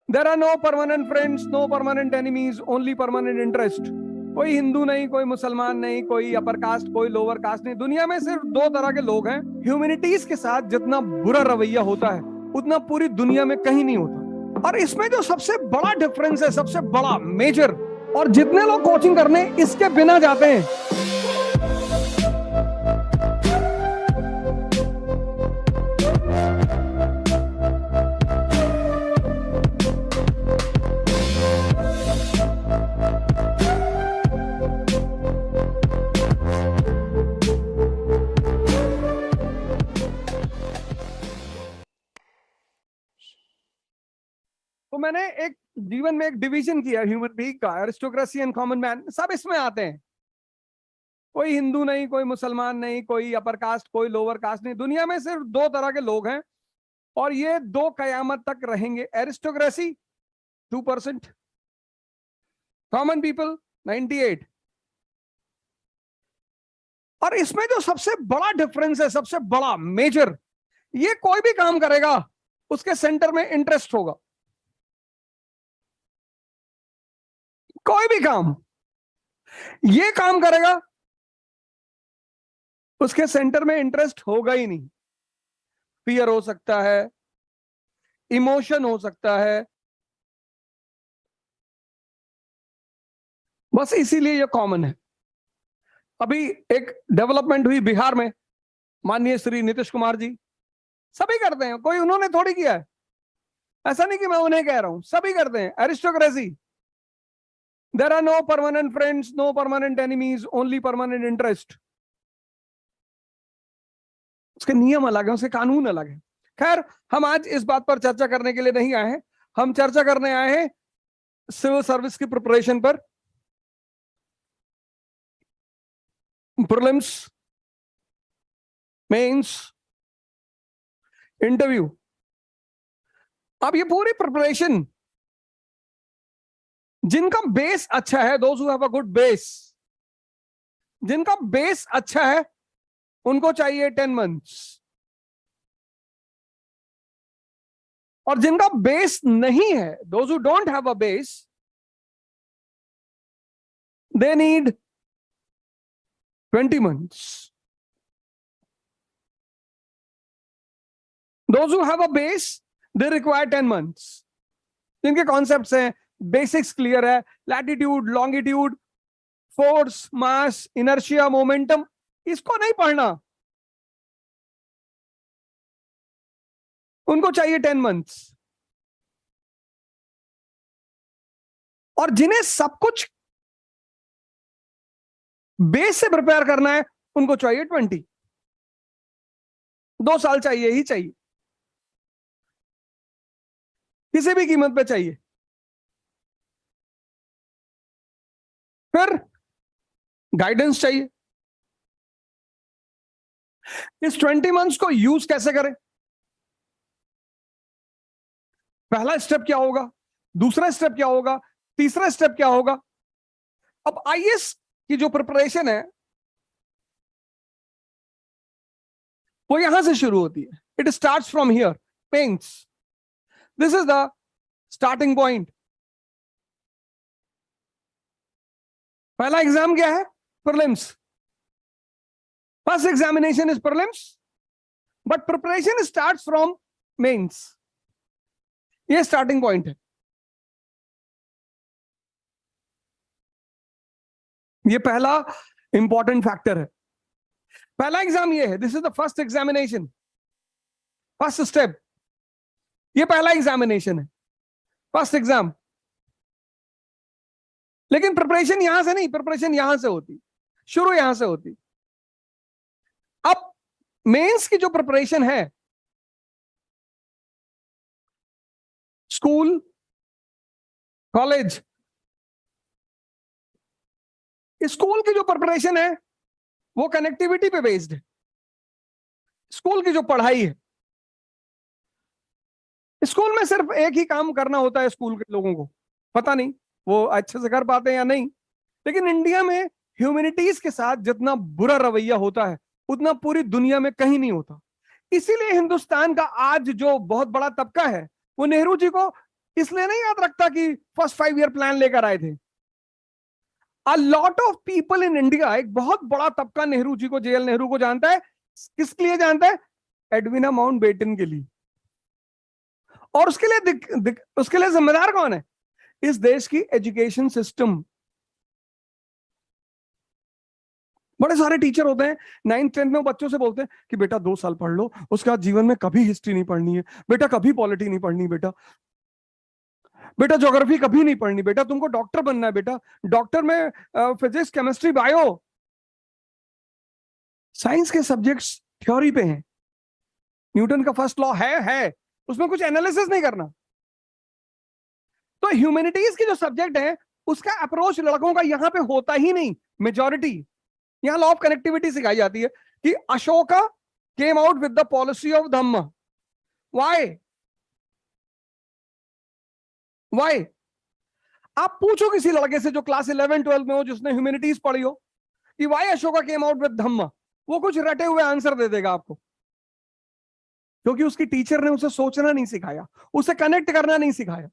There are no permanent friends, no permanent enemies, only permanent interest. कोई हिंदू नहीं, कोई मुसलमान नहीं, कोई अपर कास्ट, कोई लोअर कास्ट नहीं। दुनिया में सिर्फ दो तरह के लोग हैं। ह्यूमैनिटीज के साथ जितना बुरा रवैया होता है उतना पूरी दुनिया में कहीं नहीं होता। और इसमें जो सबसे बड़ा डिफरेंस है, सबसे बड़ा मेजर, और जितने लोग कोचिंग करने इसके बिना जाते हैं, तो मैंने एक जीवन में एक डिवीजन किया ह्यूमन बीइंग का, एरिस्टोक्रेसी एंड कॉमन मैन, सब इसमें आते हैं। कोई हिंदू नहीं, कोई मुसलमान नहीं, कोई अपर कास्ट, कोई लोअर कास्ट नहीं। दुनिया में सिर्फ दो तरह के लोग हैं और ये दो कयामत तक रहेंगे। Aristocracy 2%, common people 98। और इसमें जो सबसे बड़ा डिफरेंस है, सबसे बड़ा मेजर, ये कोई भी काम करेगा उसके सेंटर में इंटरेस्ट होगा। कोई भी काम, ये काम करेगा उसके सेंटर में इंटरेस्ट होगा ही नहीं। फियर हो सकता है, इमोशन हो सकता है, बस इसीलिए ये कॉमन है। अभी एक डेवलपमेंट हुई बिहार में, माननीय श्री नीतीश कुमार जी, सभी करते हैं, कोई उन्होंने थोड़ी किया है। ऐसा नहीं कि मैं उन्हें कह रहा हूं, सभी करते हैं। Aristocracy, there are no permanent friends, no permanent enemies, only permanent interest. उसके नियम अलग है, उसके कानून अलग है। खैर, हम आज इस बात पर चर्चा करने के लिए नहीं आए हैं। हम चर्चा करने आए हैं सिविल सर्विस की प्रिपरेशन पर, प्रीलिम्स, मेंस, इंटरव्यू। अब ये पूरी प्रिपरेशन, जिनका बेस अच्छा है, those who have a good base, जिनका बेस अच्छा है उनको चाहिए 10 मंथ्स, और जिनका बेस नहीं है, those who don't have a base, they need 20 months. Those who have a base, they require 10 months. जिनके कॉन्सेप्ट्स हैं, बेसिक्स क्लियर है, लैटिट्यूड, लॉन्गिट्यूड, फोर्स, मास, इनर्शिया, मोमेंटम, इसको नहीं पढ़ना, उनको चाहिए 10 मंथ्स। और जिन्हें सब कुछ बेस से प्रिपेयर करना है उनको चाहिए 20। 2 साल चाहिए ही चाहिए, किसी भी कीमत पे चाहिए। फिर गाइडेंस चाहिए। इस 20 मंथ्स को यूज कैसे करें? पहला स्टेप क्या होगा, दूसरा स्टेप क्या होगा, तीसरा स्टेप क्या होगा? अब आईएएस की जो प्रिपरेशन है वो यहां से शुरू होती है। It starts from here, mains. This is the starting point. पहला एग्जाम क्या है? Prelims. First examination is prelims, but preparation starts from mains. ये स्टार्टिंग पॉइंट है, ये पहला इंपॉर्टेंट फैक्टर है। पहला एग्जाम ये है, this is the first examination, first step. ये पहला एग्जामिनेशन है, फर्स्ट एग्जाम। लेकिन प्रिपरेशन यहां से नहीं, प्रिपरेशन यहां से होती, शुरू यहां से होती। अब मेंस की जो प्रिपरेशन है, स्कूल, कॉलेज, स्कूल की जो प्रिपरेशन है वो कनेक्टिविटी पे बेस्ड है। स्कूल की जो पढ़ाई है, स्कूल में सिर्फ एक ही काम करना होता है स्कूल के लोगों को, पता नहीं वो अच्छे से कर पाते हैं या नहीं। लेकिन इंडिया में ह्यूमैनिटीज के साथ जितना बुरा रवैया होता है उतना पूरी दुनिया में कहीं नहीं होता। इसीलिए हिंदुस्तान का आज जो बहुत बड़ा तबका है वो नेहरू जी को इसलिए नहीं याद रखता कि फर्स्ट 5 ईयर प्लान लेकर आए थे। A lot of people in India, एक बहुत बड़ा तबका नेहरू जी को, जेएल नेहरू को जानता है। किसके लिए जानता है? एडविना माउंटबेटन के लिए। और उसके लिए जिम्मेदार कौन है? इस देश की एजुकेशन सिस्टम। बड़े सारे टीचर होते हैं 9th 10th में, वो बच्चों से बोलते हैं कि बेटा 2 साल पढ़ लो, उसके बाद जीवन में कभी हिस्ट्री नहीं पढ़नी है बेटा, कभी पॉलिटी नहीं पढ़नी बेटा, बेटा ज्योग्राफी कभी नहीं पढ़नी बेटा, तुमको डॉक्टर बनना है बेटा, डॉक्टर में फिजिक्स केमिस्ट्री बायो, साइंस के सब्जेक्ट्स थ्योरी पे हैं। न्यूटन का फर्स्ट लॉ है, उसमें कुछ एनालिसिस नहीं करना। तो ह्यूमैनिटीज के जो सब्जेक्ट है उसका अप्रोच लड़कों का यहां पे होता ही नहीं। मेजॉरिटी यहां लॉ ऑफ कनेक्टिविटी सिखाई जाती है कि Ashoka came out with the policy of dhamma. Why आप पूछो किसी लड़के से जो क्लास 11 12 में हो, जिसने ह्यूमैनिटीज पढ़ी हो, कि why Ashoka came out with Dhamma, वो कुछ रटे हुए आंसर दे देगा आपको, क्योंकि उसकी टीचर ने उसे सोचना नहीं सिखाया, उसे कनेक्ट करना नहीं सिखाया।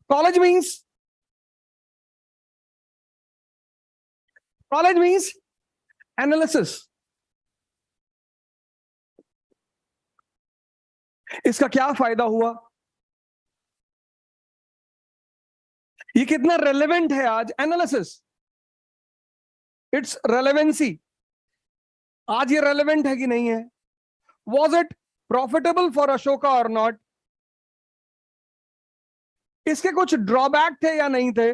College means analysis. इसका क्या फायदा हुआ? ये कितना रेलेवेंट है आज? Analysis, it's relevancy. आज ये रेलेवेंट है कि नहीं है? Was it profitable for Ashoka और नॉट? इसके कुछ ड्रॉबैक थे या नहीं थे?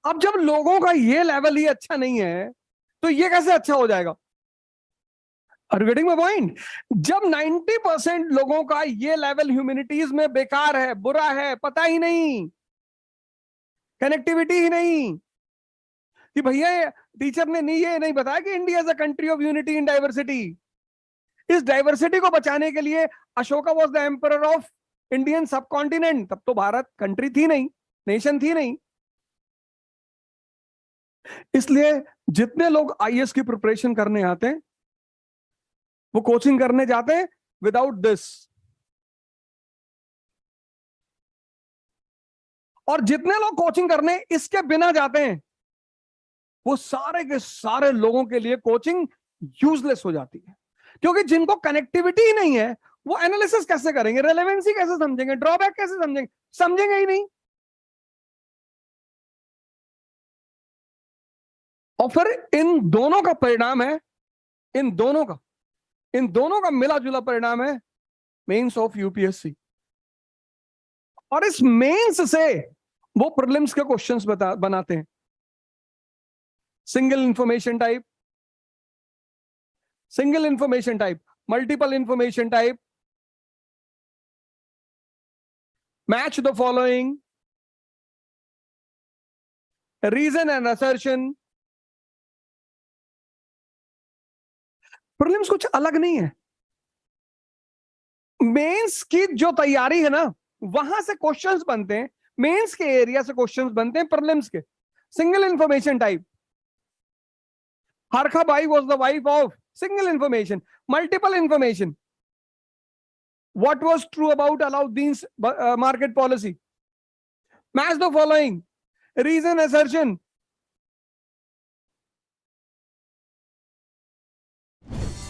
अब जब लोगों का ये लेवल ही अच्छा नहीं है तो ये कैसे अच्छा हो जाएगा? Are you getting my point? जब 90% लोगों का ये लेवल ह्यूमैनिटीज में बेकार है, बुरा है, पता ही नहीं, कनेक्टिविटी ही नहीं, कि भैया टीचर ने ये नहीं बताया कि India is a country of unity in diversity. इस डाइवर्सिटी को बचाने के लिए Ashoka was the emperor of Indian सब कॉन्टिनेंट। तब तो भारत कंट्री थी नहीं, नेशन थी नहीं। इसलिए जितने लोग आईएएस की प्रिपरेशन करने आते हैं वो कोचिंग करने जाते हैं विदाउट दिस, और जितने लोग कोचिंग करने इसके बिना जाते हैं वो सारे के सारे लोगों के लिए कोचिंग यूजलेस हो जाती है। क्योंकि जिनको कनेक्टिविटी ही नहीं है वो एनालिसिस कैसे करेंगे, रेलेवेंसी कैसे समझेंगे, ड्रॉबैक कैसे समझेंगे? समझेंगे ही नहीं। और फिर इन दोनों का परिणाम है, इन दोनों का मिला जुला परिणाम है मेंस ऑफ यूपीएससी। और इस मेंस से वो प्रीलिम्स के क्वेश्चंस बनाते हैं। Single information type, multiple information type, match the following, reason and assertion. Prelims कुछ अलग नहीं है। मेंस की जो तैयारी है ना, वहां से क्वेश्चंस बनते हैं, मेंस के एरिया से क्वेश्चंस बनते हैं प्रीलिम्स के। Single information type, Harkha Bai was the wife of, single information. Multiple information, what was true about Alauddin's market policy, match the following, reason assertion।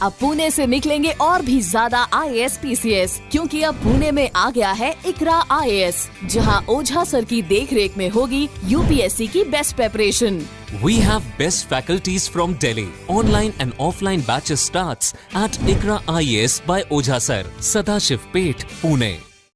अब पुणे से निकलेंगे और भी ज्यादा आईएएस पीसीएस, क्योंकि अब पुणे में आ गया है इकरा आईएएस, जहां ओझा सर की देखरेख में होगी यूपीएससी की best preparation. We have best faculties from Delhi. Online and offline batches starts at Ikra IAS by Ojha Sir, Sadashiv Peth, Pune.